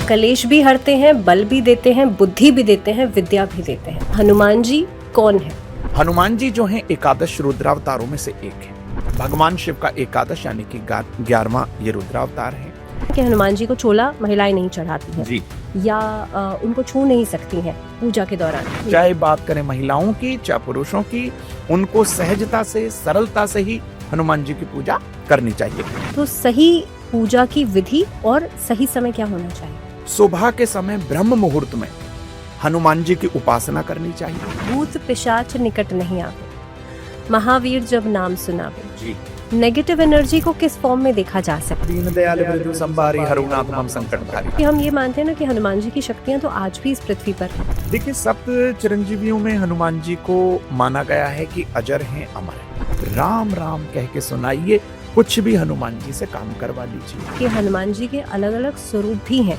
कलेश भी हरते हैं, बल भी देते हैं, बुद्धि भी देते हैं, विद्या भी देते हैं। हनुमान जी कौन है? हनुमान जी जो हैं एकादश रुद्रावतारों में से एक है। भगवान शिव का एकादश यानी कि 11वां ये रुद्रावतार है। कि हनुमान जी को चोला महिलाएं नहीं चढ़ाती हैं जी, या उनको छू नहीं सकती हैं पूजा के दौरान। चाहे बात करें महिलाओं की चाहे पुरुषों की, उनको सहजता से सरलता से ही हनुमान जी की पूजा करनी चाहिए। तो सही पूजा की विधि और सही समय क्या होना चाहिए? सुबह के समय ब्रह्म मुहूर्त में हनुमान जी की उपासना करनी चाहिए। भूत पिशाच निकट नहीं आवे, महावीर जब नाम सुनावे। जी, नेगेटिव एनर्जी को किस फॉर्म में देखा जा सकता है? दीन दयाल वृद्धु संभारी हरुनाथम संकटहारी। कि हम ये मानते हैं ना कि हनुमान जी की शक्तियां तो आज भी इस पृथ्वी पर हैं। देखिए, सप्त चिरंजीवियों में हनुमान जी को माना गया है कि अजर हैं, अमर हैं। राम राम कह के सुनाइए, कुछ भी हनुमान जी से काम करवा लीजिए। कि हनुमान जी के अलग अलग स्वरूप भी हैं।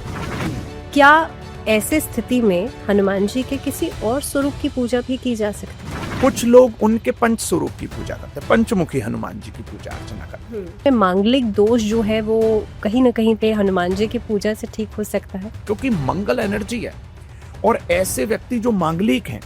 क्या ऐसे स्थिति में हनुमान जी के किसी और स्वरूप की पूजा भी की जा सकती है? कुछ लोग उनके पंच स्वरूप की पूजा करते हैं, पंचमुखी हनुमान जी की पूजा अर्चना करते हैं। मांगलिक दोष जो है वो कहीं न कहीं पे हनुमान जी की पूजा से ठीक हो सकता है, क्योंकि मंगल एनर्जी है और ऐसे व्यक्ति जो मांगलिक हैं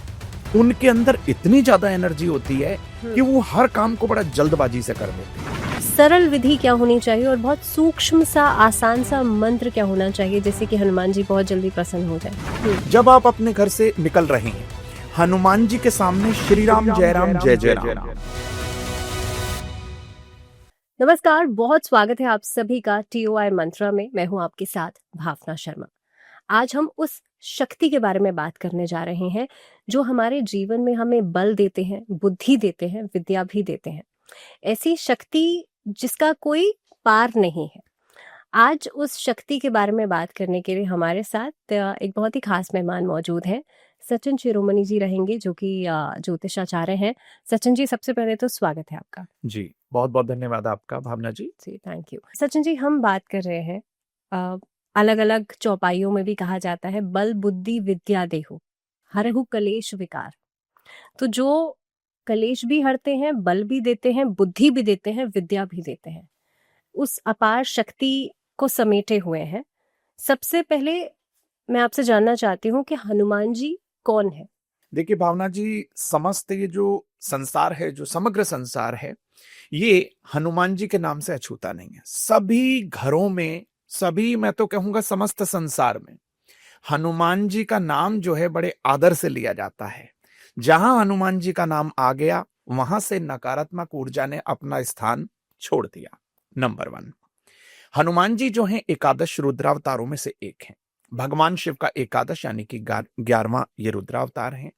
उनके अंदर इतनी ज्यादा एनर्जी होती है कि वो हर काम को बड़ा जल्दबाजी से कर देते हैं। सरल विधि क्या होनी चाहिए और बहुत सूक्ष्म सा आसान सा मंत्र क्या होना चाहिए जिससे कि हनुमान जी बहुत जल्दी प्रसन्न हो जाए? जब आप अपने घर से निकल रहे हैं, हनुमान जी के सामने श्री राम जय राम जय जय राम। नमस्कार, बहुत स्वागत है आप सभी का TOI मंत्रा में। मैं हूं आपके साथ भावना शर्मा। आज हम उस शक्ति के बारे में बात करने जा रहे हैं जो हमारे जीवन में हमें बल देते हैं, बुद्धि देते हैं, विद्या भी देते हैं। ऐसी शक्ति जिसका कोई पार नहीं है। आज उस शक्ति के बारे में बात करने के लिए हमारे साथ एक बहुत ही खास मेहमान मौजूद हैं। सचिन शिरोमणि जी रहेंगे जो कि ज्योतिषाचार्य हैं। सचिन जी, सबसे पहले तो स्वागत है आपका। जी, बहुत बहुत धन्यवाद आपका भावना जी। जी, थैंक यू। सचिन जी, हम बात कर रहे हैं, अलग अलग चौपाइयों में भी कहा जाता है बल बुद्धि विद्या देहु हरहु कलेश विकार। तो जो कलेश भी हरते हैं, बल भी देते हैं, बुद्धि भी देते हैं, विद्या भी देते हैं, उस अपार शक्ति को समेटे हुए हैं। सबसे पहले मैं आपसे जानना चाहती हूँ कि हनुमान जी कौन है? देखिए भावना जी, समस्त ये जो संसार है, जो समग्र संसार है, ये हनुमान जी के नाम से अछूता नहीं है। सभी घरों में, सभी, मैं तो कहूंगा समस्त संसार में हनुमान जी का नाम जो है बड़े आदर से लिया जाता है। जहां हनुमान जी का नाम आ गया, वहां से नकारात्मक ऊर्जा ने अपना स्थान छोड़ दिया। नंबर 1, हनुमान जी जो हैं एकादश रुद्रावतारों में से एक हैं। भगवान शिव का एकादश यानी कि 11वां ये रुद्रावतार हैं।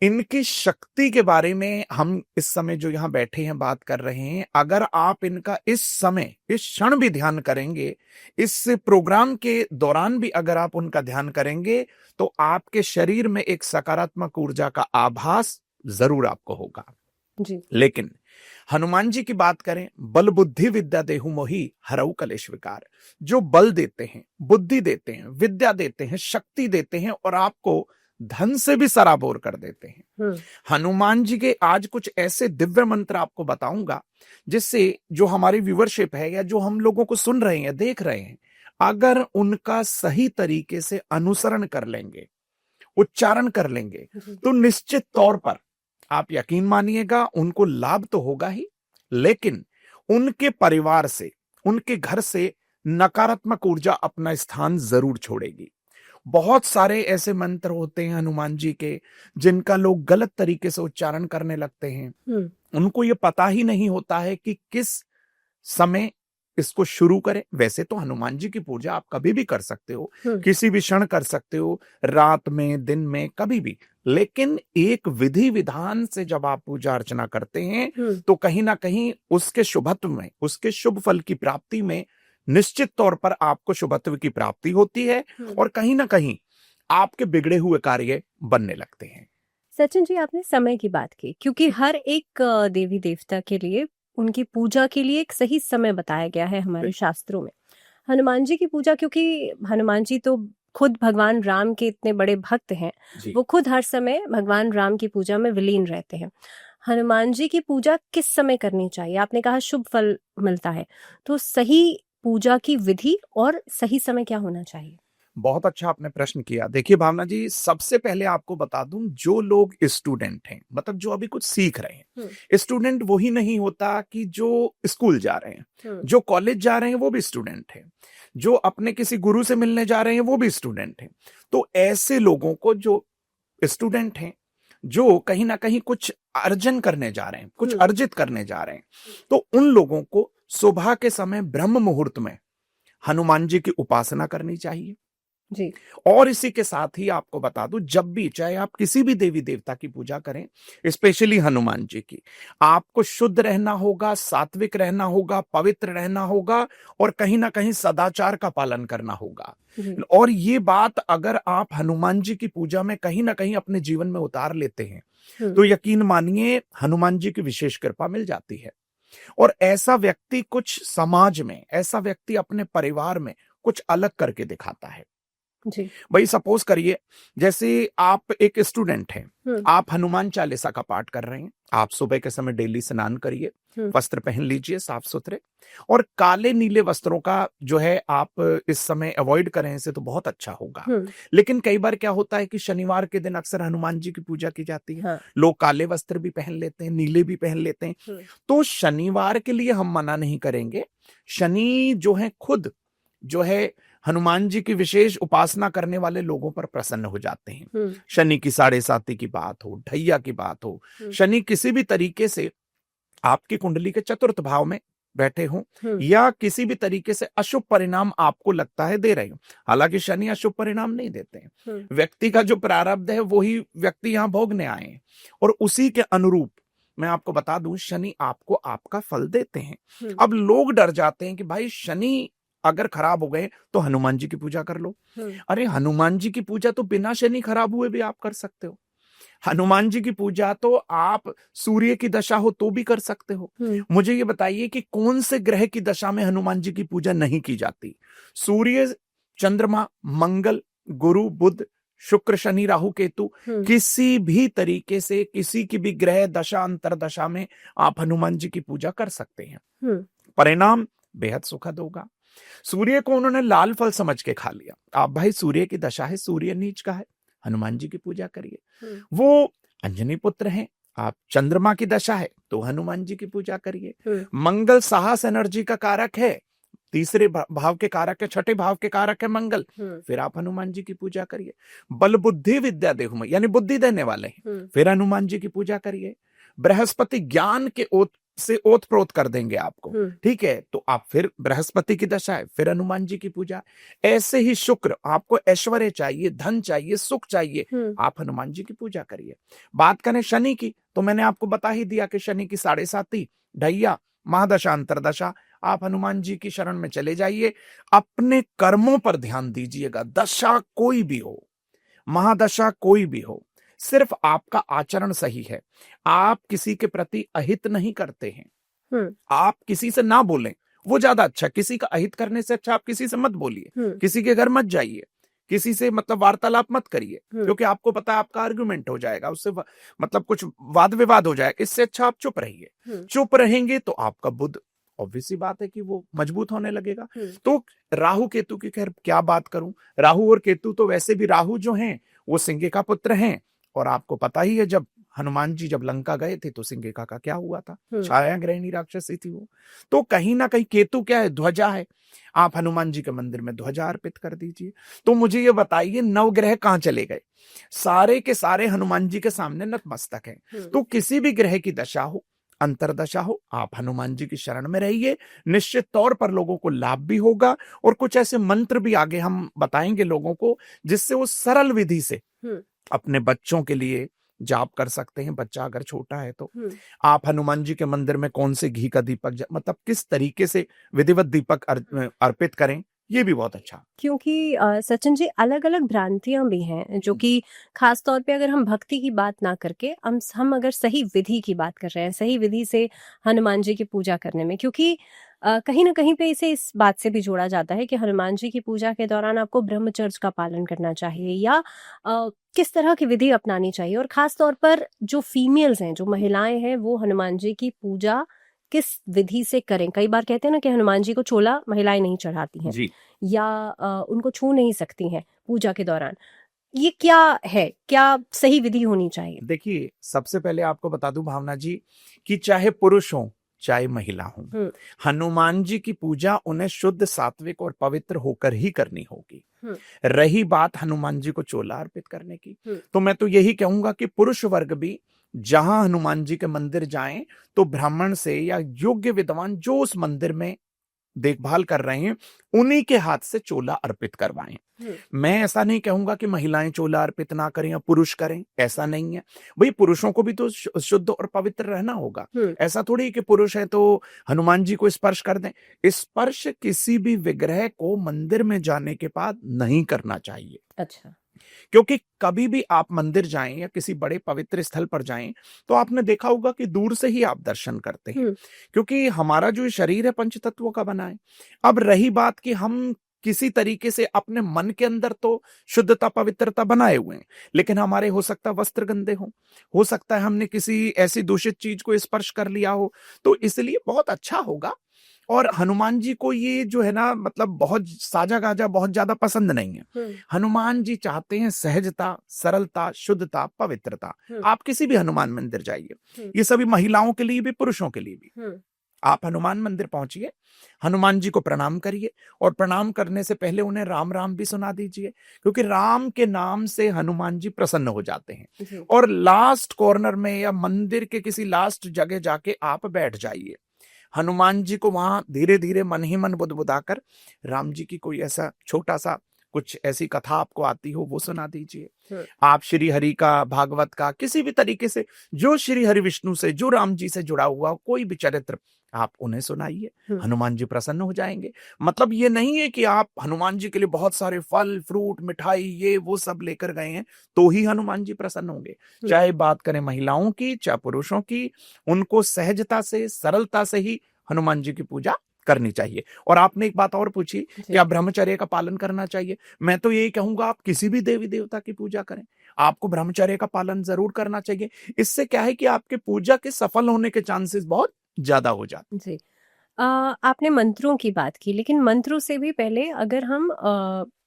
इनकी शक्ति के बारे में हम इस समय जो यहाँ बैठे हैं बात कर रहे हैं। अगर आप इनका इस समय, इस क्षण भी ध्यान करेंगे, इस प्रोग्राम के दौरान भी अगर आप उनका ध्यान करेंगे, तो आपके शरीर में एक सकारात्मक ऊर्जा का आभास जरूर आपको होगा जी। लेकिन हनुमान जी की बात करें, बल बुद्धि विद्या देहु मोहि हरऊ कलेश विकार। जो बल देते हैं, बुद्धि देते हैं, विद्या देते हैं, शक्ति देते हैं और आपको धन से भी सराबोर कर देते हैं। हनुमान जी के आज कुछ ऐसे दिव्य मंत्र आपको बताऊंगा जिससे जो हमारी व्यूअरशिप है या जो हम लोगों को सुन रहे हैं, देख रहे हैं, अगर उनका सही तरीके से अनुसरण कर लेंगे, उच्चारण कर लेंगे, तो निश्चित तौर पर आप यकीन मानिएगा उनको लाभ तो होगा ही, लेकिन उनके परिवार से, उनके घर से नकारात्मक ऊर्जा अपना स्थान जरूर छोड़ेगी। बहुत सारे ऐसे मंत्र होते हैं हनुमान जी के जिनका लोग गलत तरीके से उच्चारण करने लगते हैं। उनको ये पता ही नहीं होता है कि किस समय इसको शुरू करें। वैसे तो हनुमान जी की पूजा आप कभी भी कर सकते हो, किसी भी क्षण कर सकते हो, रात में, दिन में, कभी भी। लेकिन एक विधि विधान से जब आप पूजा अर्चना करते हैं तो कहीं ना कहीं उसके शुभत्व में, उसके शुभ फल की प्राप्ति में निश्चित तौर पर आपको शुभत्व की प्राप्ति होती है और कहीं ना कहीं आपके बिगड़े हुए कार्य बनने लगते हैं। सचिन जी, आपने समय की बात की, क्योंकि हर एक देवी देवता के लिए, उनकी पूजा के लिए एक सही समय बताया गया है हमारे शास्त्रों में। हनुमान जी की पूजा, क्योंकि हनुमान जी तो खुद भगवान राम के इतने बड़े भक्त हैं, वो खुद हर समय भगवान राम की पूजा में विलीन रहते हैं। हनुमान जी की पूजा किस समय करनी चाहिए? आपने कहा शुभ फल मिलता है, तो सही पूजा की विधि और सही समय क्या होना चाहिए? बहुत अच्छा आपने प्रश्न किया। देखिए भावना जी, सबसे पहले आपको बता दूं, जो लोग स्टूडेंट हैं, मतलब जो अभी कुछ सीख रहे हैं, स्टूडेंट वही नहीं होता कि जो स्कूल जा रहे हैं, जो कॉलेज जा रहे हैं वो भी स्टूडेंट हैं, जो अपने किसी गुरु से मिलने जा रहे हैं वो भी स्टूडेंट हैं। तो ऐसे लोगों को, जो स्टूडेंट हैं, जो कहीं ना कहीं कुछ अर्जन करने जा रहे हैं, कुछ अर्जित करने जा रहे हैं, तो उन लोगों को सुबह के समय ब्रह्म मुहूर्त में हनुमान जी की उपासना करनी चाहिए जी। और इसी के साथ ही आपको बता दूं, जब भी चाहे आप किसी भी देवी देवता की पूजा करें, स्पेशली हनुमान जी की, आपको शुद्ध रहना होगा, सात्विक रहना होगा, पवित्र रहना होगा और कहीं ना कहीं सदाचार का पालन करना होगा। और ये बात अगर आप हनुमान जी की पूजा में कहीं ना कहीं अपने जीवन में उतार लेते हैं तो यकीन मानिए हनुमान जी की विशेष कृपा मिल जाती है। और ऐसा व्यक्ति कुछ समाज में, ऐसा व्यक्ति अपने परिवार में कुछ अलग करके दिखाता है। जी। भाई सपोज करिए, जैसे आप एक स्टूडेंट हैं, आप हनुमान चालीसा का पाठ कर रहे हैं, आप सुबह के समय डेली स्नान करिए, वस्त्र पहन लीजिए साफ सुथरे, और काले नीले वस्त्रों का जो है आप इस समय अवॉइड करें, इससे तो बहुत अच्छा होगा। लेकिन कई बार क्या होता है कि शनिवार के दिन अक्सर हनुमान जी की पूजा की जाती है, लोग काले वस्त्र भी पहन लेते हैं, नीले भी पहन लेते हैं। तो शनिवार के लिए हम मना नहीं करेंगे। शनि जो है खुद जो है हनुमान जी की विशेष उपासना करने वाले लोगों पर प्रसन्न हो जाते हैं। शनि की 7.5 की बात हो, ढैया की बात हो, शनि किसी भी तरीके से आपकी कुंडली के चतुर्थ भाव में बैठे हो या किसी भी तरीके से अशुभ परिणाम आपको लगता है दे रहे हो, हालांकि शनि अशुभ परिणाम नहीं देते हैं। व्यक्ति का जो प्रारब्ध है वही व्यक्ति यहां भोगने आए हैं और उसी के अनुरूप मैं आपको बता दूं, शनि आपको आपका फल देते हैं। अब लोग डर जाते हैं कि भाई शनि अगर खराब हो गए तो हनुमान जी की पूजा कर लो। अरे हनुमान जी की पूजा तो बिना शनि खराब हुए भी आप कर सकते हो। हनुमान जी की पूजा तो आप सूर्य की दशा हो तो भी कर सकते हो। मुझे ये बताइए कि कौन से ग्रह की दशा में हनुमान जी की पूजा नहीं की जाती? सूर्य, चंद्रमा, मंगल, गुरु, बुध, शुक्र, शनि, राहु, केतु, किसी भी तरीके से किसी की भी ग्रह दशा अंतरदशा में आप हनुमान जी की पूजा कर सकते हैं। परिणाम बेहद सुखद होगा। सूर्य को उन्होंने लाल फल समझ के खा लिया, आप भाई सूर्य की दशा है, सूर्य नीच का है, हनुमान जी की पूजा करिए। वो अंजनी पुत्र हैं। आप चंद्रमा की दशा है तो हनुमान जी की पूजा करिए। मंगल साहस एनर्जी का कारक है, तीसरे भाव के कारक है, छठे भाव के कारक है मंगल, फिर आप हनुमान जी की पूजा करिए। बल बुद्धि विद्या देहु, यानी बुद्धि देने वाले हैं, फिर हनुमान जी की पूजा करिए। बृहस्पति ज्ञान के ओत से ओत प्रोत कर देंगे आपको, ठीक है, तो आप फिर बृहस्पति की दशा है, फिर हनुमान जी की पूजा। ऐसे ही शुक्र, आपको ऐश्वर्य चाहिए, धन चाहिए, सुख चाहिए, आप हनुमान जी की पूजा करिए। बात करें शनि की, तो मैंने आपको बता ही दिया कि शनि की 7.5, ढैया, महादशा, अंतरदशा, आप हनुमान जी की शरण में चले जाइए। अपने कर्मों पर ध्यान दीजिएगा, दशा कोई भी हो, महादशा कोई भी हो, सिर्फ आपका आचरण सही है। आप किसी के प्रति अहित नहीं करते हैं, आप किसी से ना बोलें, वो ज्यादा अच्छा। किसी का अहित करने से अच्छा आप किसी से मत बोलिए, किसी के घर मत जाइए, किसी से मतलब वार्तालाप मत करिए, क्योंकि आपको पता है आपका आर्गुमेंट हो जाएगा, उससे मतलब कुछ वाद विवाद हो जाएगा। इससे अच्छा आप चुप रहिए। चुप रहेंगे तो आपका बुद्ध, ऑब्वियस सी बात है कि वो मजबूत होने लगेगा। तो राहु केतु की खैर क्या बात करूं, राहु और केतु तो वैसे भी, राहु जो हैं वो सिंह का पुत्र हैं, और आपको पता ही है जब हनुमान जी जब लंका गए थे तो सिंगिका का क्या हुआ था, छाया ग्रहणी राक्षसी थी वो। तो कहीं ना कहीं केतु क्या है, ध्वजा है। आप हनुमान जी के मंदिर में ध्वजा अर्पित कर दीजिए। तो मुझे ये बताइए, नवग्रह कहां चले गए? सारे के सारे हनुमान जी के सामने नतमस्तक हैं। तो किसी भी ग्रह की दशा हो, अंतरदशा हो, आप हनुमान जी की शरण में रहिए, निश्चित तौर पर लोगों को लाभ भी होगा। और कुछ ऐसे मंत्र भी आगे हम बताएंगे लोगों को, जिससे वो सरल विधि से अपने बच्चों के लिए जाप कर सकते हैं। बच्चा अगर छोटा है तो आप हनुमान जी के मंदिर में कौन से घी का दीपक, मतलब किस तरीके से विधिवत दीपक अर्पित करें, ये भी बहुत अच्छा। क्योंकि सचिन जी, अलग अलग भ्रांतियां भी हैं, जो कि खास तौर पे अगर हम भक्ति की बात ना करके हम अगर सही विधि की बात कर रहे हैं, सही विधि से हनुमान जी की पूजा करने में, क्योंकि कहीं ना कहीं पे इसे इस बात से भी जोड़ा जाता है कि हनुमान जी की पूजा के दौरान आपको ब्रह्मचर्य का पालन करना चाहिए, या किस तरह की विधि अपनानी चाहिए। और खास तौर पर जो फीमेल्स हैं, जो महिलाएं हैं, वो हनुमान जी की पूजा किस विधि से करें। कई बार कहते हैं ना कि हनुमान जी को चोला महिलाएं नहीं चढ़ाती हैं, या उनको छू नहीं सकती हैं पूजा के दौरान, ये क्या है, क्या सही विधि होनी चाहिए? देखिए, सबसे पहले आपको बता दूं भावना जी कि चाहे पुरुष हो चाहे महिला हो, हनुमान जी की पूजा उन्हें शुद्ध, सात्विक और पवित्र होकर ही करनी होगी। रही बात हनुमान जी को चोला अर्पित करने की, तो मैं तो यही कहूंगा कि पुरुष वर्ग भी जहां हनुमान जी के मंदिर जाएं तो ब्राह्मण से या योग्य विद्वान जो उस मंदिर में देखभाल कर रहे हैं उन्हीं के हाथ से चोला अर्पित करवाएं। मैं ऐसा नहीं कहूंगा कि महिलाएं चोला अर्पित ना करें या पुरुष करें, ऐसा नहीं है। भाई पुरुषों को भी तो शुद्ध और पवित्र रहना होगा। ऐसा थोड़ी कि पुरुष है तो हनुमान जी को स्पर्श कर दें। स्पर्श किसी भी विग्रह को मंदिर में जाने के बाद नहीं करना चाहिए। अच्छा। क्योंकि कभी भी आप मंदिर जाएं या किसी बड़े पवित्र स्थल पर जाएं तो आपने देखा होगा कि दूर से ही आप दर्शन करते हैं, क्योंकि हमारा जो शरीर है पंच तत्वों का बना है। अब रही बात कि हम किसी तरीके से अपने मन के अंदर तो शुद्धता पवित्रता बनाए हुए हैं, लेकिन हमारे हो सकता है वस्त्र गंदे हो सकता है हमने किसी ऐसी दूषित चीज को स्पर्श कर लिया हो। तो इसलिए बहुत अच्छा होगा। और हनुमान जी को ये जो है ना, मतलब बहुत साजा गाजा बहुत ज्यादा पसंद नहीं है। हनुमान जी चाहते हैं सहजता, सरलता, शुद्धता, पवित्रता। आप किसी भी हनुमान मंदिर जाइए, ये सभी महिलाओं के लिए भी पुरुषों के लिए भी। आप हनुमान मंदिर पहुंचिए, हनुमान जी को प्रणाम करिए और प्रणाम करने से पहले उन्हें राम राम भी सुना दीजिए, क्योंकि राम के नाम से हनुमान जी प्रसन्न हो जाते हैं। और लास्ट कॉर्नर में या मंदिर के किसी लास्ट जगह जाके आप बैठ जाइए। हनुमान जी को वहां धीरे धीरे मन ही मन बुदबुदाकर राम जी की कोई ऐसा छोटा सा कुछ ऐसी कथा आपको आती हो वो सुना दीजिए। आप श्री हरि का, भागवत का, किसी भी तरीके से जो श्री हरि विष्णु से, जो राम जी से जुड़ा हुआ कोई भी चरित्र आप उन्हें सुनाइए। हनुमान जी प्रसन्न हो जाएंगे। मतलब ये नहीं है कि आप हनुमान जी के लिए बहुत सारे फल, फ्रूट, मिठाई ये वो सब लेकर गए हैं तो ही हनुमान जी प्रसन्न होंगे। चाहे बात करें महिलाओं की चाहे पुरुषों की, उनको सहजता से, सरलता से ही हनुमान जी की पूजा करनी चाहिए। और आपने एक बात और पूछी कि आप ब्रह्मचर्य का पालन करना चाहिए। मैं तो यही कहूंगा आप किसी भी देवी देवता की पूजा करें, आपको ब्रह्मचर्य का पालन जरूर करना चाहिए। इससे क्या है कि आपके पूजा के सफल होने के चांसेस बहुत ज्यादा हो जाते। जी। आपने मंत्रों की बात की, लेकिन मंत्रों से भी पहले अगर हम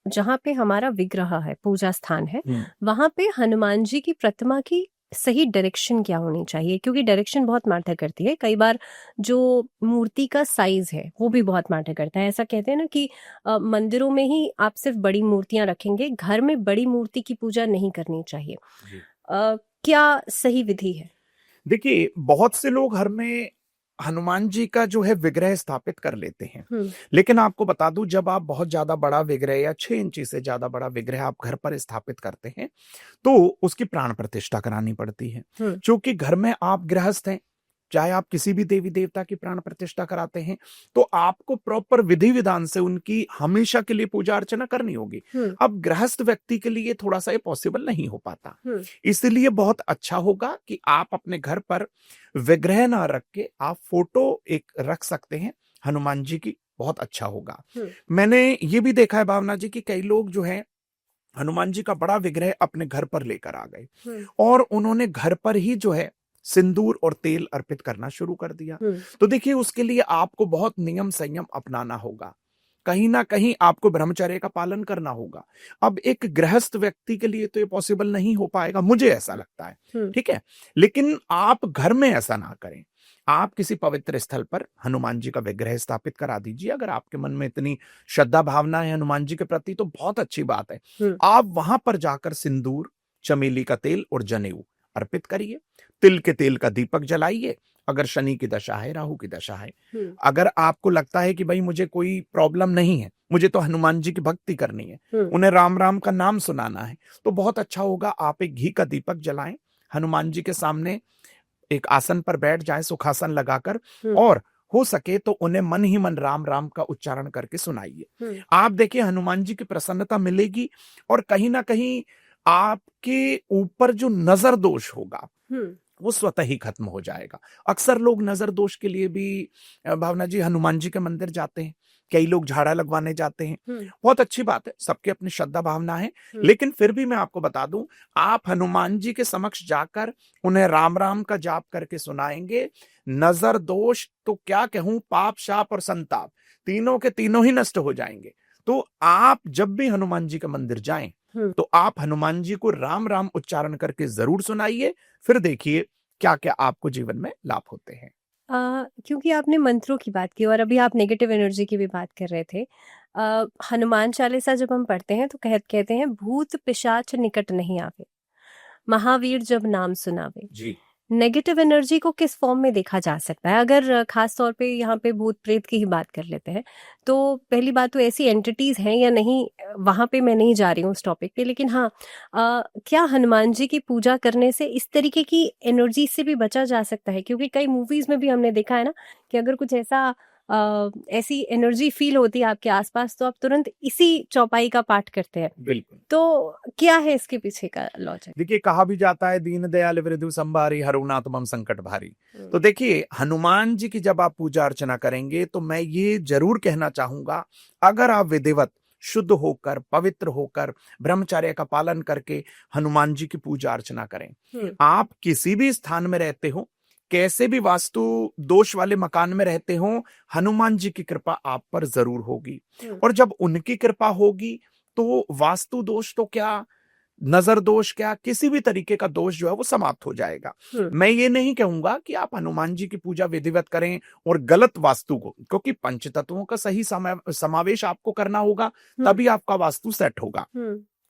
जहाँ पे हमारा विग्रह है, पूजा स्थान है, वहां पे हनुमान जी की प्रतिमा की सही डायरेक्शन क्या होनी चाहिए? क्योंकि डायरेक्शन बहुत मैटर करती है। कई बार जो मूर्ति का साइज है वो भी बहुत मैटर करता है। ऐसा कहते हैं ना कि मंदिरों में ही आप सिर्फ बड़ी मूर्तियां रखेंगे, घर में बड़ी मूर्ति की पूजा नहीं करनी चाहिए। क्या सही विधि है? देखिए, बहुत से लोग घर में हनुमान जी का जो है विग्रह स्थापित कर लेते हैं, लेकिन आपको बता दूं जब आप बहुत ज्यादा बड़ा विग्रह या 6 इंची से ज्यादा बड़ा विग्रह आप घर पर स्थापित करते हैं तो उसकी प्राण प्रतिष्ठा करानी पड़ती है। क्योंकि घर में आप गृहस्थ हैं, चाहे आप किसी भी देवी देवता की प्राण प्रतिष्ठा कराते हैं तो आपको प्रॉपर विधि विधान से उनकी हमेशा के लिए पूजा अर्चना करनी होगी। अब गृहस्थ व्यक्ति के लिए थोड़ा सा ये पॉसिबल नहीं हो पाता, इसलिए बहुत अच्छा होगा कि आप अपने घर पर विग्रह ना रख के आप फोटो एक रख सकते हैं हनुमान जी की, बहुत अच्छा होगा। मैंने ये भी देखा है भावना जी की कई लोग जो है हनुमान जी का बड़ा विग्रह अपने घर पर लेकर आ गए और उन्होंने घर पर ही जो है सिंदूर और तेल अर्पित करना शुरू कर दिया। तो देखिए उसके लिए आपको बहुत नियम संयम अपनाना होगा, कहीं ना कहीं आपको ब्रह्मचर्य का पालन करना होगा। अब एक गृहस्थ व्यक्ति के लिए तो ये पॉसिबल नहीं हो पाएगा, मुझे ऐसा लगता है, ठीक है। लेकिन आप घर में ऐसा ना करें, आप किसी पवित्र स्थल पर हनुमान जी का विग्रह स्थापित करा दीजिए। अगर आपके मन में इतनी श्रद्धा भावना है हनुमान जी के प्रति तो बहुत अच्छी बात है। आप वहां पर जाकर सिंदूर, चमेली का तेल और जनेऊ अर्पित करिए, तिल के तेल का दीपक जलाइए। अगर शनि की दशा है, राहु की दशा है, अगर आपको लगता है कि भाई मुझे कोई प्रॉब्लम नहीं है, मुझे तो हनुमान जी की भक्ति करनी है, उन्हें राम राम का नाम सुनाना है, तो बहुत अच्छा होगा आप एक घी का दीपक जलाएं, हनुमान जी के सामने एक आसन पर बैठ जाएं सुखासन लगाकर, और हो सके तो उन्हें मन ही मन राम राम का उच्चारण करके सुनाइए। आप देखिए हनुमान जी की प्रसन्नता मिलेगी और कहीं ना कहीं आपके ऊपर जो नजर दोष होगा वो स्वतः ही खत्म हो जाएगा। अक्सर लोग नजर दोष के लिए भी भावना जी हनुमान जी के मंदिर जाते हैं, कई लोग झाड़ा लगवाने जाते हैं, बहुत अच्छी बात है, सबके अपनी श्रद्धा भावना है। लेकिन फिर भी मैं आपको बता दूं, आप हनुमान जी के समक्ष जाकर उन्हें राम राम का जाप करके सुनाएंगे, नजर दोष तो क्या कहूं, पाप शाप और संताप तीनों के तीनों ही नष्ट हो जाएंगे। तो आप जब भी हनुमान जी के मंदिर जाएं तो आप हनुमान जी को राम राम उच्चारण करके जरूर सुनाइए, फिर देखिए क्या क्या आपको जीवन में लाभ होते हैं। क्योंकि आपने मंत्रों की बात की और अभी आप नेगेटिव एनर्जी की भी बात कर रहे थे। हनुमान चालीसा जब हम पढ़ते हैं तो कहते हैं भूत पिशाच निकट नहीं आवे, महावीर जब नाम सुनावे। जी नेगेटिव एनर्जी को किस फॉर्म में देखा जा सकता है? अगर खास तौर पे यहाँ पे भूत प्रेत की ही बात कर लेते हैं, तो पहली बात तो ऐसी एंटिटीज हैं या नहीं, वहां पे मैं नहीं जा रही हूँ उस टॉपिक पे, लेकिन हाँ, क्या हनुमान जी की पूजा करने से इस तरीके की एनर्जी से भी बचा जा सकता है? क्योंकि कई मूवीज में भी हमने देखा है ना कि अगर कुछ ऐसा ऐसी एनर्जी फील होती है आपके आसपास तो आप तुरंत इसी चौपाई का पाठ करते हैं। बिल्कुल। तो क्या है इसके पीछे का लॉजिक? देखिए, कहा भी जाता है दीन दयाल वृद्धु संभारी हरुनाथ मम संकट भारी। तो देखिए, हनुमान जी की जब आप पूजा अर्चना करेंगे तो मैं ये जरूर कहना चाहूंगा, अगर आप विधिवत शुद्ध होकर पवित्र होकर ब्रह्मचर्य का पालन करके हनुमान जी की पूजा अर्चना करें, आप किसी भी स्थान में रहते हो, कैसे भी वास्तु दोष वाले मकान में रहते हो, हनुमान जी की कृपा आप पर जरूर होगी। और जब उनकी कृपा होगी तो वास्तु दोष तो क्या, नजर दोष क्या, किसी भी तरीके का दोष जो है वो समाप्त हो जाएगा। मैं ये नहीं कहूंगा कि आप हनुमान जी की पूजा विधिवत करें और गलत वास्तु को, क्योंकि पंच तत्वों का सही समावेश आपको करना होगा, तभी आपका वास्तु सेट होगा।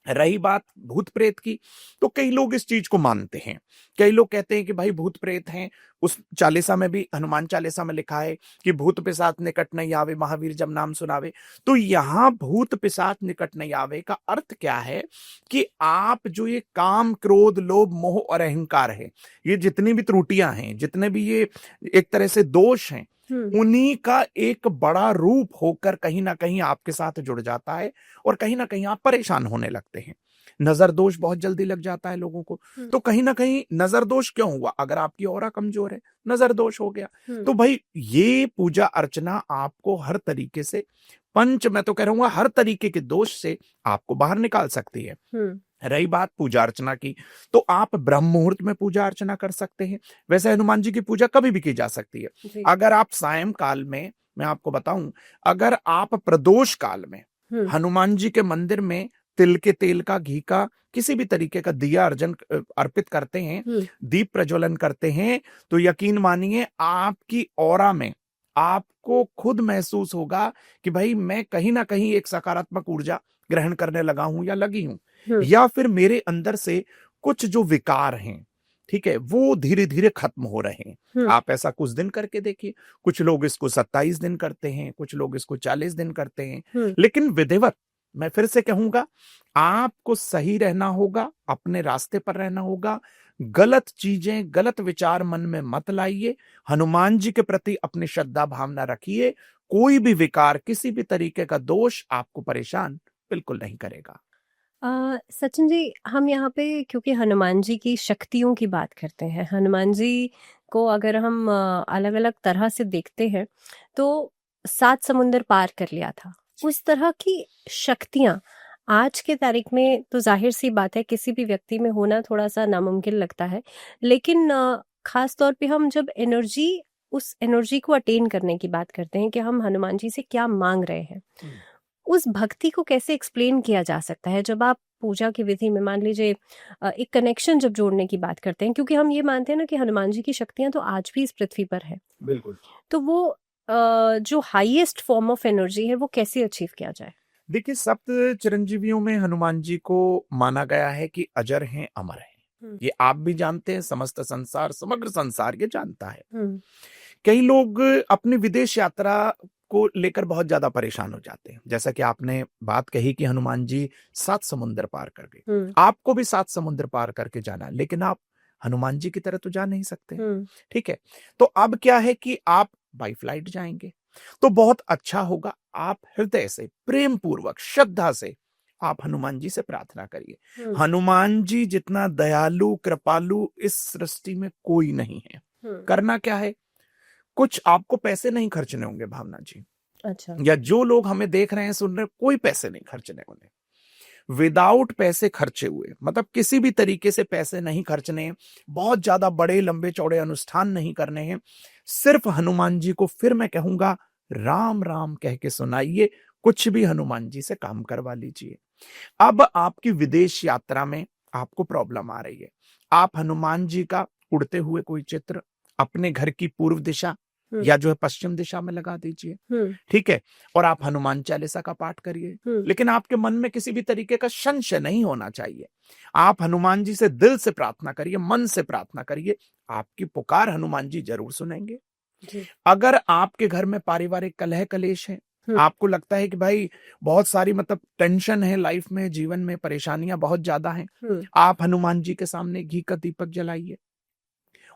रही बात भूत प्रेत की, तो कई लोग इस चीज को मानते हैं। कई लोग कहते हैं कि भाई भूत प्रेत हैं, उस चालीसा में भी, हनुमान चालीसा में लिखा है कि भूत पिशाच निकट नहीं आवे, महावीर जब नाम सुनावे। तो यहां भूत पिशाच निकट नहीं आवे का अर्थ क्या है कि आप जो ये काम क्रोध लोभ मोह और अहंकार है, ये जितनी भी त्रुटियां हैं, जितने भी ये एक तरह से दोष हैं, उन्हीं का एक बड़ा रूप होकर कहीं ना कहीं आपके साथ जुड़ जाता है और कहीं ना कहीं आप परेशान होने लगते हैं। नजर दोष बहुत जल्दी लग जाता है लोगों को। तो कहीं ना कहीं नजर दोष क्यों हुआ? अगर आपकी ऑरा कमजोर है, नजर दोष हो गया। तो भाई ये पूजा अर्चना आपको हर तरीके से मैं तो कह रहा हूं हर तरीके के दोष से आपको बाहर निकाल सकती है। रही बात पूजा अर्चना की, तो आप ब्रह्म मुहूर्त में पूजा अर्चना कर सकते हैं। वैसे हनुमान जी की पूजा कभी भी की जा सकती है। अगर आप सायं काल में, मैं आपको बताऊं, अगर आप प्रदोष काल में हनुमान जी के मंदिर में तिल के तेल का, घी का, किसी भी तरीके का दिया अर्पित करते हैं, दीप प्रज्वलन करते हैं, तो यकीन मानिए आपकी ऑरा में आपको खुद महसूस होगा कि भाई मैं कहीं ना कहीं एक सकारात्मक ऊर्जा ग्रहण करने लगा हूं या लगी हूं, या फिर मेरे अंदर से कुछ जो विकार हैं, ठीक है, वो धीरे धीरे खत्म हो रहे हैं। आप ऐसा कुछ दिन करके देखिए। कुछ लोग इसको 27 दिन करते हैं, कुछ लोग इसको 40 दिन करते हैं, लेकिन विधिवत, मैं फिर से कहूंगा, आपको सही रहना होगा, अपने रास्ते पर रहना होगा। गलत चीजें, गलत विचार मन में मत लाइए। हनुमान जी के प्रति अपनी श्रद्धा भावना रखिए। कोई भी विकार, किसी भी तरीके का दोष आपको परेशान बिल्कुल नहीं करेगा। सचिन जी, हम यहाँ पे क्योंकि हनुमान जी की शक्तियों की बात करते हैं, हनुमान जी को अगर हम अलग अलग तरह से देखते हैं तो 7 समुंदर पार कर लिया था, उस तरह की शक्तियां आज के तारीख में तो जाहिर सी बात है किसी भी व्यक्ति में होना थोड़ा सा नामुमकिन लगता है। लेकिन खास तौर पे हम जब उस एनर्जी को अटेन करने की बात करते हैं कि हम हनुमान जी से क्या मांग रहे हैं, उस भक्ति को कैसे एक्सप्लेन किया जा सकता है? जब आप पूजा की विधि में मान लीजिए एक कनेक्शन जब जोड़ने की बात करते हैं, क्योंकि हम ये मानते हैं ना कि हनुमान जी की शक्तियां तो आज भी इस पृथ्वी पर है, बिल्कुल। तो वो जो हाईएस्ट फॉर्म ऑफ एनर्जी है वो कैसे अचीव किया जाए? देखिए, सप्त चिरंजीवियों में हनुमान जी को माना गया है कि अजर हैं, अमर हैं। ये आप भी जानते हैं, समस्त संसार, समग्र संसार ये जानता है। कई लोग अपनी विदेश यात्रा को लेकर बहुत ज्यादा परेशान हो जाते हैं। जैसा कि आपने बात कही कि हनुमान जी 7 समुद्र पार कर गए, आपको भी 7 समुद्र पार करके जाना, लेकिन आप हनुमान जी की तरह तो जा नहीं सकते, ठीक है। तो अब क्या है कि आप बाई फ्लाइट जाएंगे तो बहुत अच्छा होगा। आप हृदय से, प्रेम पूर्वक, श्रद्धा से आप हनुमान जी से प्रार्थना करिए। हनुमान जी जितना दयालु, कृपालु इस सृष्टि में कोई नहीं है। करना क्या है, कुछ आपको पैसे नहीं खर्चने होंगे भावना जी। अच्छा। या जो लोग हमें देख रहे हैं, सुन रहे हैं, कोई पैसे नहीं खर्चने होने। विदाउट पैसे खर्चे हुए, मतलब किसी भी तरीके से पैसे नहीं खर्चने हैं, बहुत ज्यादा बड़े लंबे चौड़े अनुष्ठान नहीं करने हैं। सिर्फ हनुमान जी को, फिर मैं कहूंगा, राम राम कह के सुनाइए। कुछ भी हनुमान जी से काम करवा लीजिए। अब आपकी विदेश यात्रा में आपको प्रॉब्लम आ रही है, आप हनुमान जी का उड़ते हुए कोई चित्र अपने घर की पूर्व दिशा या जो है पश्चिम दिशा में लगा दीजिए, ठीक है, और आप हनुमान चालीसा का पाठ करिए। लेकिन आपके मन में किसी भी तरीके का संशय नहीं होना चाहिए। आप हनुमान जी से दिल से प्रार्थना करिए, मन से प्रार्थना करिए, आपकी पुकार हनुमान जी जरूर सुनेंगे। अगर आपके घर में पारिवारिक कलह कलेश है, आपको लगता है कि भाई बहुत सारी मतलब टेंशन है लाइफ में, जीवन में परेशानियां बहुत ज्यादा हैं, आप हनुमान जी के सामने घी का दीपक जलाइए,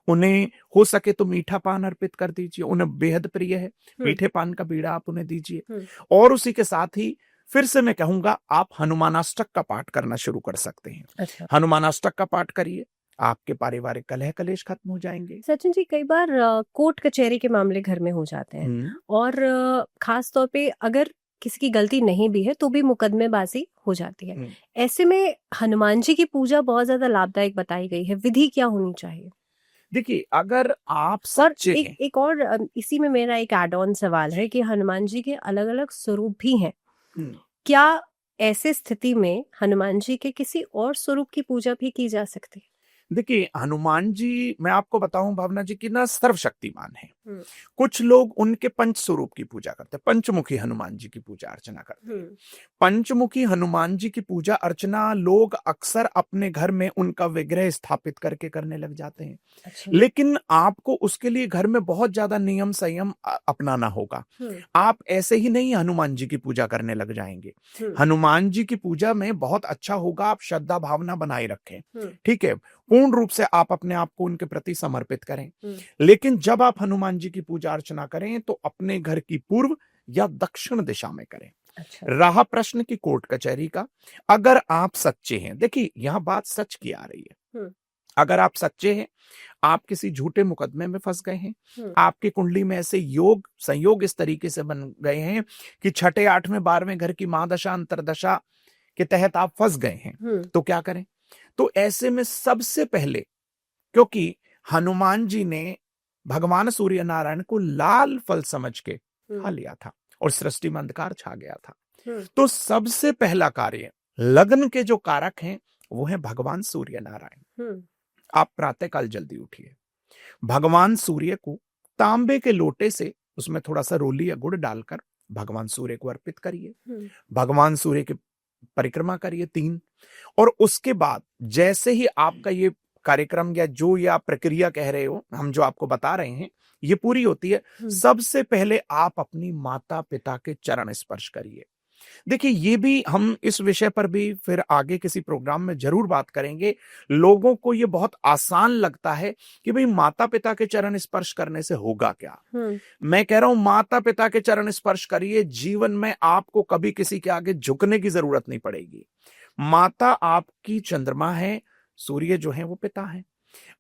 उन्हें हो सके तो मीठा पान अर्पित कर दीजिए, उन्हें बेहद प्रिय है, मीठे पान का बीड़ा आप उन्हें दीजिए। और उसी के साथ ही फिर से मैं कहूंगा आप हनुमानाष्टक का पाठ करना शुरू कर सकते हैं। अच्छा। हनुमानाष्टक का पाठ करिए, आपके पारिवारिक कलह कलेश खत्म हो जाएंगे। सचिन जी, कई बार कोर्ट कचहरी के मामले घर में हो जाते हैं और खास तौर पे अगर किसी की गलती नहीं भी है तो भी मुकदमेबाजी हो जाती है। ऐसे में हनुमान जी की पूजा बहुत ज्यादा लाभदायक बताई गई है, विधि क्या होनी चाहिए? देखिए, अगर आप और सच्चे हैं, एक और इसी में मेरा एक एड ऑन सवाल है कि हनुमान जी के अलग अलग स्वरूप भी हैं। क्या ऐसे स्थिति में हनुमान जी के किसी और स्वरूप की पूजा भी की जा सकती है? देखिए, हनुमान जी मैं आपको बताऊं भावना जी की ना सर्वशक्तिमान है। कुछ लोग उनके पंच स्वरूप की पूजा करते हैं, पंचमुखी हनुमान जी की पूजा अर्चना करते हैं। पंचमुखी हनुमान जी की पूजा अर्चना लोग अक्सर अपने घर में उनका विग्रह स्थापित करके करने लग जाते हैं। अच्छा। लेकिन आपको उसके लिए घर में बहुत ज्यादा नियम संयम अपनाना होगा। आप ऐसे ही नहीं हनुमान जी की पूजा करने लग जाएंगे। हनुमान जी की पूजा में बहुत अच्छा होगा आप श्रद्धा भावना बनाए रखें, ठीक है, पूर्ण रूप से आप अपने आप को उनके प्रति समर्पित करें। लेकिन जब आप हनुमान जी की पूजा अर्चना करें तो अपने घर की पूर्व या दक्षिण दिशा में करें। अच्छा। रहा प्रश्न की कोर्ट कचहरी का, अगर आप सच्चे हैं, देखिए यहां बात सच की आ रही है, अगर आप सच्चे हैं, आप किसी झूठे मुकदमे में फंस गए हैं, आपकी कुंडली में ऐसे योग संयोग इस तरीके से बन गए हैं कि छठे 8वें 12वें घर की महादशा अंतरदशा के तहत आप फंस गए हैं, तो क्या करें? तो ऐसे में सबसे पहले, क्योंकि हनुमान जी ने भगवान सूर्य नारायण को लाल फल समझ के खा लिया था और सृष्टि में अंधकार छा गया था, तो सबसे पहला कार्य लग्न के जो कारक हैं वो है भगवान सूर्य नारायण। आप प्रातःकाल जल्दी उठिए, भगवान सूर्य को तांबे के लोटे से उसमें थोड़ा सा रोली या गुड़ डालकर भगवान सूर्य को अर्पित करिए। भगवान सूर्य की परिक्रमा करिए 3, और उसके बाद जैसे ही आपका ये कार्यक्रम या जो ये आप प्रक्रिया कह रहे हो, हम जो आपको बता रहे हैं, ये पूरी होती है, सबसे पहले आप अपनी माता पिता के चरण स्पर्श करिए। देखिए, ये भी हम इस विषय पर भी फिर आगे किसी प्रोग्राम में जरूर बात करेंगे। लोगों को ये बहुत आसान लगता है कि भाई माता पिता के चरण स्पर्श करने से होगा क्या। मैं कह रहा हूं माता पिता के चरण स्पर्श करिए, जीवन में आपको कभी किसी के आगे झुकने की जरूरत नहीं पड़ेगी। माता आपकी चंद्रमा है, सूर्य जो है वो पिता है।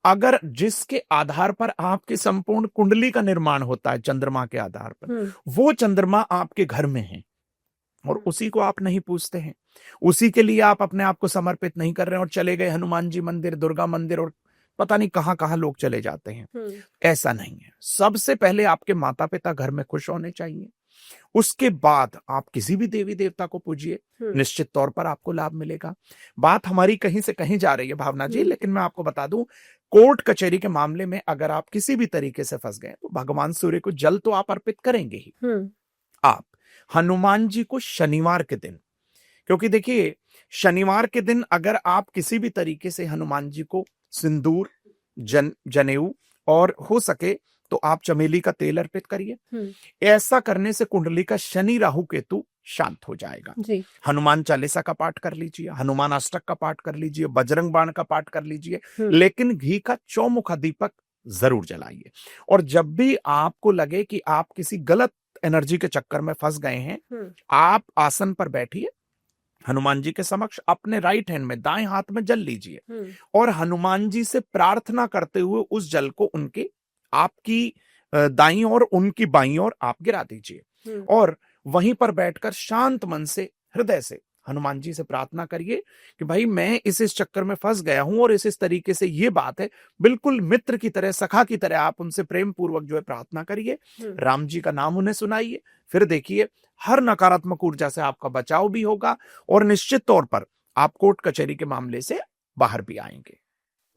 अगर जिसके आधार पर आपकी संपूर्ण कुंडली का निर्माण होता है, चंद्रमा के आधार पर, वो चंद्रमा आपके घर में है और उसी को आप नहीं पूछते हैं, उसी के लिए आप अपने आप को समर्पित नहीं कर रहे हैं और चले गए हनुमान जी मंदिर, दुर्गा मंदिर और पता नहीं कहां कहां लोग चले जाते हैं। ऐसा नहीं है। सबसे पहले आपके माता पिता घर में खुश होने चाहिए, उसके बाद आप किसी भी देवी देवता को पूजिए, निश्चित तौर पर आपको लाभ मिलेगा। बात हमारी कहीं से कहीं जा रही है भावना जी, लेकिन मैं आपको बता दूं, कोर्ट कचहरी के मामले में अगर आप किसी भी तरीके से फंस गए तो भगवान सूर्य को जल तो आप अर्पित करेंगे ही। आप हनुमान जी को शनिवार के दिन, क्योंकि देखिए शनिवार के दिन अगर आप किसी भी तरीके से हनुमान जी को सिंदूर, जनेऊ और हो सके तो आप चमेली का तेल अर्पित करिए। ऐसा करने से कुंडली का शनि राहु केतु शांत हो जाएगा। हनुमान चालीसा का पाठ कर लीजिए, हनुमान अष्टक का पाठ कर लीजिए, बजरंग बाण का पाठ कर लीजिए, लेकिन घी का चौमुखा दीपक जरूर जलाइए। और जब भी आपको लगे कि आप किसी गलत एनर्जी के चक्कर में फंस गए हैं, आप आसन पर बैठिए, हनुमान जी के समक्ष अपने राइट हैंड में, दाएं हाथ में जल लीजिए और हनुमान जी से प्रार्थना करते हुए उस जल को उनके आपकी दाईं और उनकी बाईं ओर आप गिरा दीजिए और वहीं पर बैठकर शांत मन से, हृदय से हनुमान जी से प्रार्थना करिए कि भाई मैं इस चक्कर में फंस गया हूं और इस तरीके से ये बात है। बिल्कुल मित्र की तरह, सखा की तरह आप उनसे प्रेम पूर्वक जो है प्रार्थना करिए। राम जी का नाम उन्हें सुनाइए। फिर देखिए हर नकारात्मक ऊर्जा से आपका बचाव भी होगा और निश्चित तौर पर आप कोर्ट कचहरी के मामले से बाहर भी आएंगे।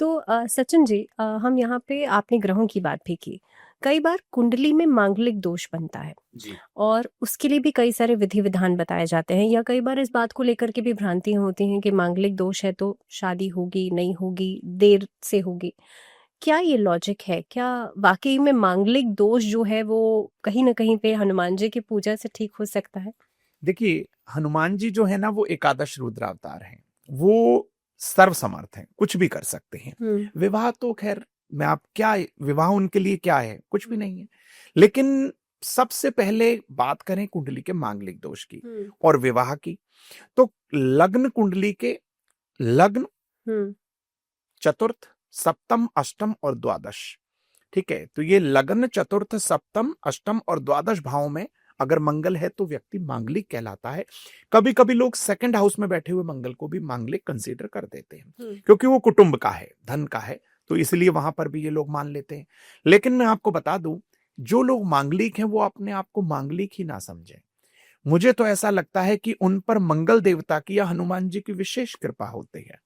तो सचिन जी, हम यहाँ पे आपने ग्रहों की बात भी की। कई बार कुंडली में मांगलिक दोष बनता है जी और उसके लिए भी कई सारे विधि विधान बताए जाते हैं, या कई बार इस बात को लेकर के भी भ्रांतियां होती हैं कि मांगलिक दोष है तो शादी होगी नहीं होगी, देर से होगी। क्या ये लॉजिक है? क्या वाकई में मांगलिक दोष जो है वो कहीं ना कहीं पे हनुमान जी की पूजा से ठीक हो सकता है? देखिए हनुमान जी जो है ना वो एकादश रुद्र अवतार हैं। वो सर्व समर्थ हैं, कुछ भी कर सकते हैं। विवाह तो खैर मैं आप क्या, विवाह उनके लिए क्या है, कुछ भी नहीं है। लेकिन सबसे पहले बात करें कुंडली के मांगलिक दोष की और विवाह की, तो लग्न कुंडली के लग्न, चतुर्थ, सप्तम, अष्टम और द्वादश, ठीक है। तो ये लग्न, चतुर्थ, सप्तम, अष्टम और द्वादश भाव में अगर मंगल है तो व्यक्ति मांगलिक कहलाता है। कभी कभी लोग सेकंड हाउस में बैठे हुए मंगल को भी मांगलिक कंसीडर कर देते हैं क्योंकि वो कुटुंब का है, धन का है, तो इसलिए वहां पर भी ये लोग मान लेते हैं। लेकिन मैं आपको बता दूं, जो लोग मांगलिक हैं वो अपने आप को मांगलिक ही ना समझें। मुझे तो ऐसा लगता है कि उन पर मंगल देवता की या हनुमान जी की विशेष कृपा होती है,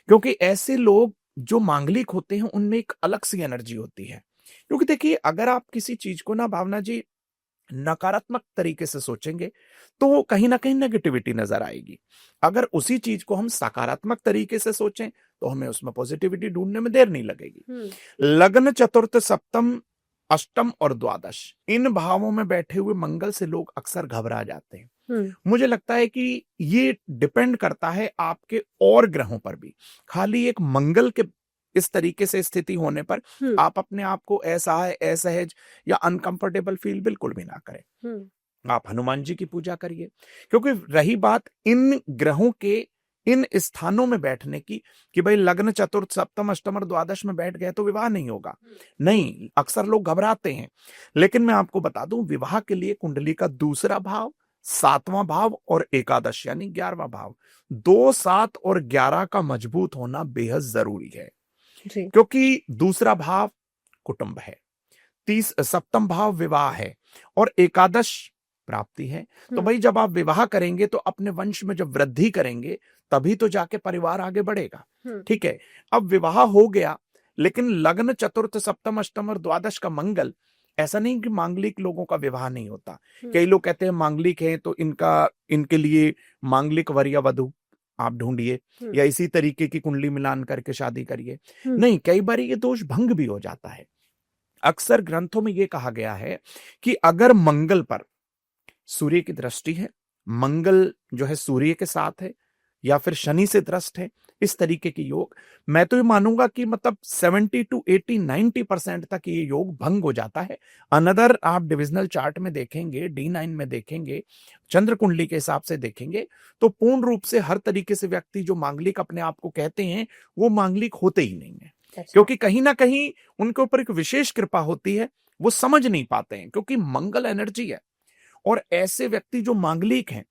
क्योंकि ऐसे लोग जो मांगलिक होते हैं उनमें एक अलग सी एनर्जी होती है। क्योंकि देखिए अगर आप किसी चीज को ना भावना जी नकारात्मक तरीके से सोचेंगे तो कहीं ना कहीं नेगेटिविटी नजर आएगी। अगर उसी चीज को हम सकारात्मक तरीके से सोचें तो हमें उसमें पॉजिटिविटी ढूंढने में देर नहीं लगेगी। लग्न, चतुर्थ, सप्तम, अष्टम और द्वादश, इन भावों में बैठे हुए मंगल से लोग अक्सर घबरा जाते हैं। मुझे लगता है कि ये डिपेंड करता है आपके और ग्रहों पर भी। खाली एक मंगल के इस तरीके से स्थिति होने पर आप अपने आप को असहज या अनकंफर्टेबल फील बिल्कुल भी ना करें। आप हनुमान जी की पूजा करिए। क्योंकि रही बात इन ग्रहों के इन स्थानों में बैठने की कि भाई लग्न, चतुर्थ, सप्तम, अष्टम और द्वादश में बैठ गए तो विवाह नहीं होगा, नहीं, अक्सर लोग घबराते हैं। लेकिन मैं आपको बता दूं, विवाह के लिए कुंडली का दूसरा भाव, सातवां भाव और एकादश यानी 11वां भाव, 2, 7 और 11 का मजबूत होना बेहद जरूरी है। क्योंकि दूसरा भाव कुटुंब है, सप्तम भाव विवाह है और एकादश प्राप्ति है। तो भाई जब आप विवाह करेंगे तो अपने वंश में जब वृद्धि करेंगे तभी तो जाके परिवार आगे बढ़ेगा। ठीक है, अब विवाह हो गया, लेकिन लग्न, चतुर्थ, सप्तम, अष्टम और द्वादश का मंगल, ऐसा नहीं कि मांगलिक लोगों का विवाह नहीं होता। कई लोग कहते हैं मांगलिक हैं तो इनके लिए मांगलिक वर या वधू आप ढूंढिए या इसी तरीके की कुंडली मिलान करके शादी करिए। नहीं, कई बार ये दोष भंग भी हो जाता है। अक्सर ग्रंथों में यह कहा गया है कि अगर मंगल पर सूर्य की दृष्टि है, मंगल जो है सूर्य के साथ है या फिर शनि से दृष्ट है, इस तरीके के योग, मैं तो ये मानूंगा कि मतलब 70 to 80, 90% तक ये योग भंग हो जाता है। अनदर आप डिविजनल चार्ट में देखेंगे, D9 में देखेंगे, चंद्र कुंडली के हिसाब से देखेंगे तो पूर्ण रूप से हर तरीके से व्यक्ति जो मांगलिक अपने आप को कहते हैं वो मांगलिक होते ही नहीं है। क्योंकि कहीं ना कहीं उनके ऊपर एक विशेष कृपा होती है, वो समझ नहीं पाते हैं क्योंकि मंगल एनर्जी है। और ऐसे व्यक्ति जो मांगलिक हैं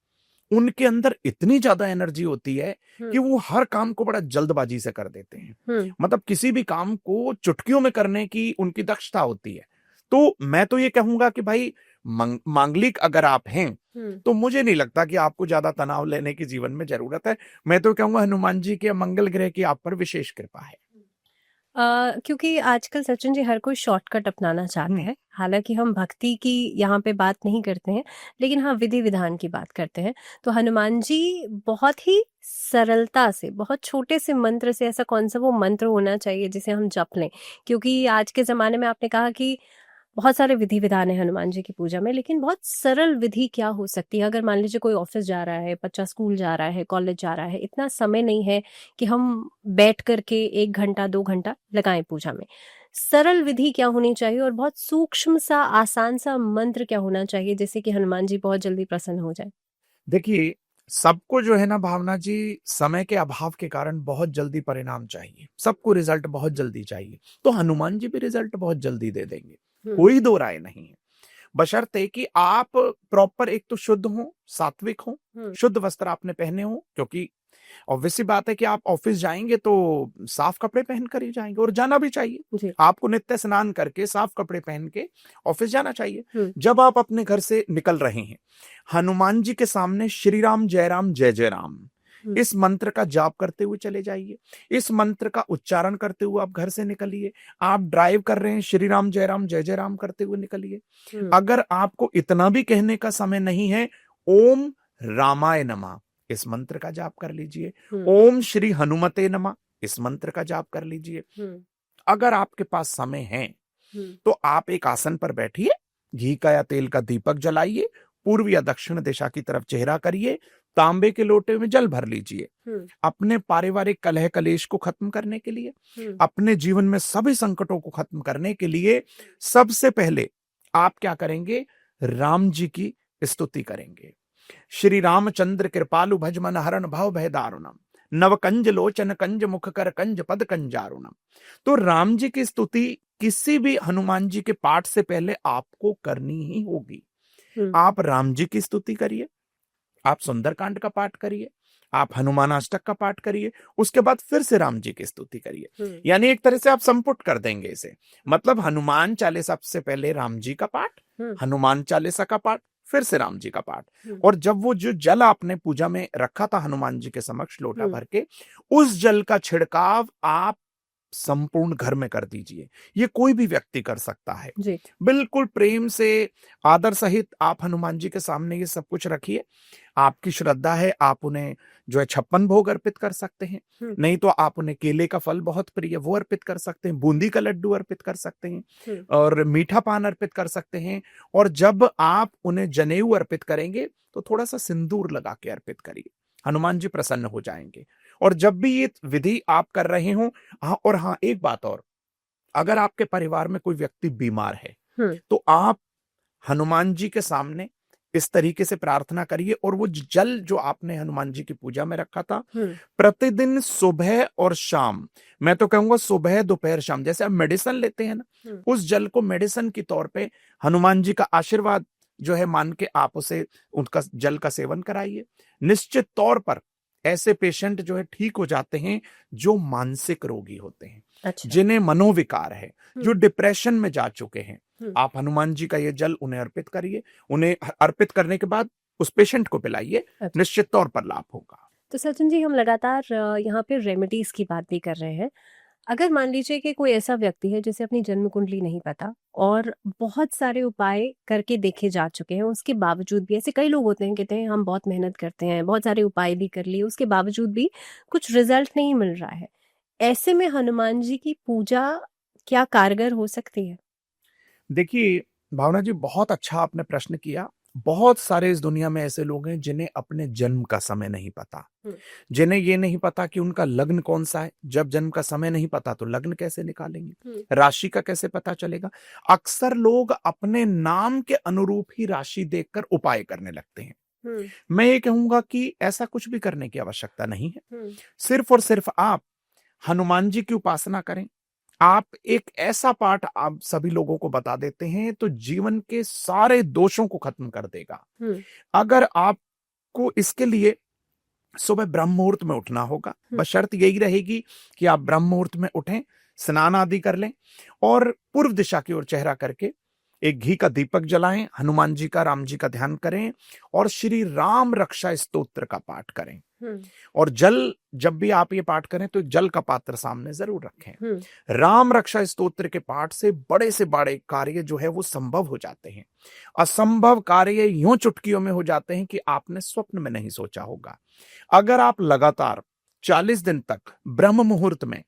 उनके अंदर इतनी ज्यादा एनर्जी होती है कि वो हर काम को बड़ा जल्दबाजी से कर देते हैं। मतलब किसी भी काम को चुटकियों में करने की उनकी दक्षता होती है। तो मैं तो ये कहूंगा कि भाई मांगलिक अगर आप हैं तो मुझे नहीं लगता कि आपको ज्यादा तनाव लेने की जीवन में जरूरत है। मैं तो कहूंगा हनुमान जी के मंगल ग्रह की आप पर विशेष कृपा है। क्योंकि आजकल सचिन जी हर कोई शॉर्टकट अपनाना चाहते हैं। हालांकि हम भक्ति की यहाँ पे बात नहीं करते हैं, लेकिन हाँ विधि विधान की बात करते हैं। तो हनुमान जी बहुत ही सरलता से, बहुत छोटे से मंत्र से, ऐसा कौन सा वो मंत्र होना चाहिए जिसे हम जप लें? क्योंकि आज के ज़माने में आपने कहा कि बहुत सारे विधि विधान है हनुमान जी की पूजा में, लेकिन बहुत सरल विधि क्या हो सकती है? अगर मान लीजिए कोई ऑफिस जा रहा है, बच्चा स्कूल जा रहा है, कॉलेज जा रहा है, इतना समय नहीं है कि हम बैठ करके 1 घंटा 2 घंटा लगाएं पूजा में। सरल विधि क्या होनी चाहिए और बहुत सूक्ष्म सा, आसान सा मंत्र क्या होना चाहिए जिससे कि हनुमान जी बहुत जल्दी प्रसन्न हो जाए? देखिए, सबको जो है ना भावना जी, समय के अभाव के कारण बहुत जल्दी परिणाम चाहिए, सबको रिजल्ट बहुत जल्दी चाहिए। तो हनुमान जी भी रिजल्ट बहुत जल्दी दे देंगे, कोई दो राय नहीं है। बशर्ते कि आप प्रॉपर एक तो शुद्ध हो, सात्विक हो, शुद्ध वस्त्र आपने पहने हो, क्योंकि ऑब्वियस सी बात है कि आप ऑफिस जाएंगे तो साफ कपड़े पहन कर ही जाएंगे, और जाना भी चाहिए। आपको नित्य स्नान करके साफ कपड़े पहन के ऑफिस जाना चाहिए। जब आप अपने घर से निकल रहे हैं, हनुमान जी के सामने श्री राम जय जय राम इस मंत्र का जाप करते हुए चले जाइए। इस मंत्र का उच्चारण करते हुए आप घर से निकलिए। आप ड्राइव कर रहे हैं, श्री राम जय जय राम करते हुए निकलिए। अगर आपको इतना भी कहने का समय नहीं है, ओम रामाय नमः इस मंत्र का जाप कर लीजिए। ओम श्री हनुमते नमः इस मंत्र का जाप कर लीजिए। अगर आपके पास समय है तो आप एक आसन पर बैठिए, घी का या तेल का दीपक जलाइए, पूर्व या दक्षिण दिशा की तरफ चेहरा करिए, तांबे के लोटे में जल भर लीजिए। अपने पारिवारिक कलह कलेश को खत्म करने के लिए, अपने जीवन में सभी संकटों को खत्म करने के लिए सबसे पहले आप क्या करेंगे? राम जी की स्तुति करेंगे। श्री रामचंद्र कृपालु भजमन हरण भव भय दारुणम, नवकंज लोचन कंज मुख कर कंज पद कंजारुणम। तो राम जी की स्तुति किसी भी हनुमान जी के पाठ से पहले आपको करनी ही होगी। आप राम जी की स्तुति करिए, आप सुंदरकांड का पाठ करिए, आप हनुमान अष्टक का पाठ करिए, उसके बाद फिर से राम जी की स्तुति करिए। यानी एक तरह से आप संपुट कर देंगे इसे। मतलब हनुमान चालीसा से पहले राम जी का पाठ, हनुमान चालीसा का पाठ, फिर से राम जी का पाठ। और जब वो जो जल आपने पूजा में रखा था हनुमान जी के समक्ष लोटा भर के, उस जल का छिड़काव आप संपूर्ण घर में कर दीजिए। ये कोई भी व्यक्ति कर सकता है जी। बिल्कुल प्रेम से, आदर सहित आप हनुमान जी के सामने ये सब कुछ रखिए। आपकी श्रद्धा है, आप उन्हें जो है 56 भोग अर्पित कर सकते हैं, नहीं तो आप उन्हें केले का फल बहुत प्रिय वो अर्पित कर सकते हैं, बूंदी का लड्डू अर्पित कर सकते हैं, और मीठा पान अर्पित कर सकते हैं। और जब आप उन्हें जनेऊ अर्पित करेंगे तो थोड़ा सा सिंदूर लगा के अर्पित करिए, हनुमान जी प्रसन्न हो जाएंगे। और जब भी ये विधि आप कर रहे हो, हाँ एक बात और, अगर आपके परिवार में कोई व्यक्ति बीमार है तो आप हनुमान जी के सामने इस तरीके से प्रार्थना करिए, और वो जल जो आपने हनुमान जी की पूजा में रखा था, प्रतिदिन सुबह और शाम, मैं तो कहूंगा सुबह दोपहर शाम, जैसे आप मेडिसिन लेते हैं ना, उस जल को मेडिसिन के तौर पे हनुमान जी का आशीर्वाद जो है मान के आप उसे उनका जल का सेवन कराइए। निश्चित तौर पर ऐसे पेशेंट जो है ठीक हो जाते हैं जो मानसिक रोगी होते हैं। अच्छा। जिन्हें मनोविकार है, जो डिप्रेशन में जा चुके हैं, आप हनुमान जी का ये जल उन्हें अर्पित करिए। उन्हें अर्पित करने के बाद उस पेशेंट को पिलाइए। अच्छा। निश्चित तौर पर लाभ होगा। तो सचिन जी, हम लगातार यहाँ पे रेमेडीज की बात भी कर रहे हैं। अगर मान लीजिए कि कोई ऐसा व्यक्ति है जिसे अपनी जन्म कुंडली नहीं पता और बहुत सारे उपाय करके देखे जा चुके हैं, उसके बावजूद भी, ऐसे कई लोग होते हैं कहते हैं हम बहुत मेहनत करते हैं, बहुत सारे उपाय भी कर लिए, उसके बावजूद भी कुछ रिजल्ट नहीं मिल रहा है, ऐसे में हनुमान जी की पूजा क्या कारगर हो सकती है? देखिए भावना जी, बहुत अच्छा आपने प्रश्न किया। बहुत सारे इस दुनिया में ऐसे लोग हैं जिन्हें अपने जन्म का समय नहीं पता, जिन्हें ये नहीं पता कि उनका लग्न कौन सा है। जब जन्म का समय नहीं पता तो लग्न कैसे निकालेंगे, राशि का कैसे पता चलेगा। अक्सर लोग अपने नाम के अनुरूप ही राशि देखकर उपाय करने लगते हैं। मैं ये कहूंगा कि ऐसा कुछ भी करने की आवश्यकता नहीं है। सिर्फ और सिर्फ आप हनुमान जी की उपासना करें। आप एक ऐसा पाठ आप सभी लोगों को बता देते हैं तो जीवन के सारे दोषों को खत्म कर देगा। अगर आपको इसके लिए सुबह ब्रह्म मुहूर्त में उठना होगा, बशर्त यही रहेगी कि आप ब्रह्म मुहूर्त में उठें, स्नान आदि कर लें और पूर्व दिशा की ओर चेहरा करके एक घी का दीपक जलाएं, हनुमान जी का, राम जी का ध्यान करें और श्री राम रक्षा स्तोत्र का पाठ करें। और जल, जब भी आप ये पाठ करें तो जल का पात्र सामने जरूर रखें। राम रक्षा स्तोत्र के पाठ से बड़े कार्य जो है वो संभव हो जाते हैं। असंभव कार्य यूं चुटकियों में हो जाते हैं कि आपने स्वप्न में नहीं सोचा होगा। अगर आप लगातार 40 दिन तक ब्रह्म मुहूर्त में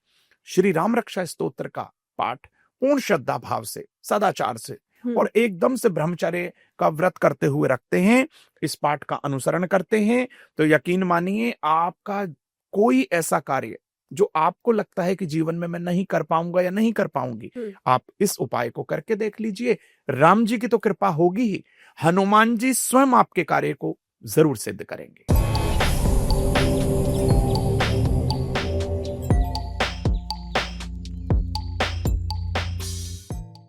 श्री राम रक्षा स्तोत्र का पाठ पूर्ण श्रद्धा भाव से, सदाचार से और एकदम से ब्रह्मचर्य का व्रत करते हुए रखते हैं, इस पाठ का अनुसरण करते हैं, तो यकीन मानिए आपका कोई ऐसा कार्य जो आपको लगता है कि जीवन में मैं नहीं कर पाऊंगा या नहीं कर पाऊंगी, आप इस उपाय को करके देख लीजिए। राम जी की तो कृपा होगी ही, हनुमान जी स्वयं आपके कार्य को जरूर सिद्ध करेंगे।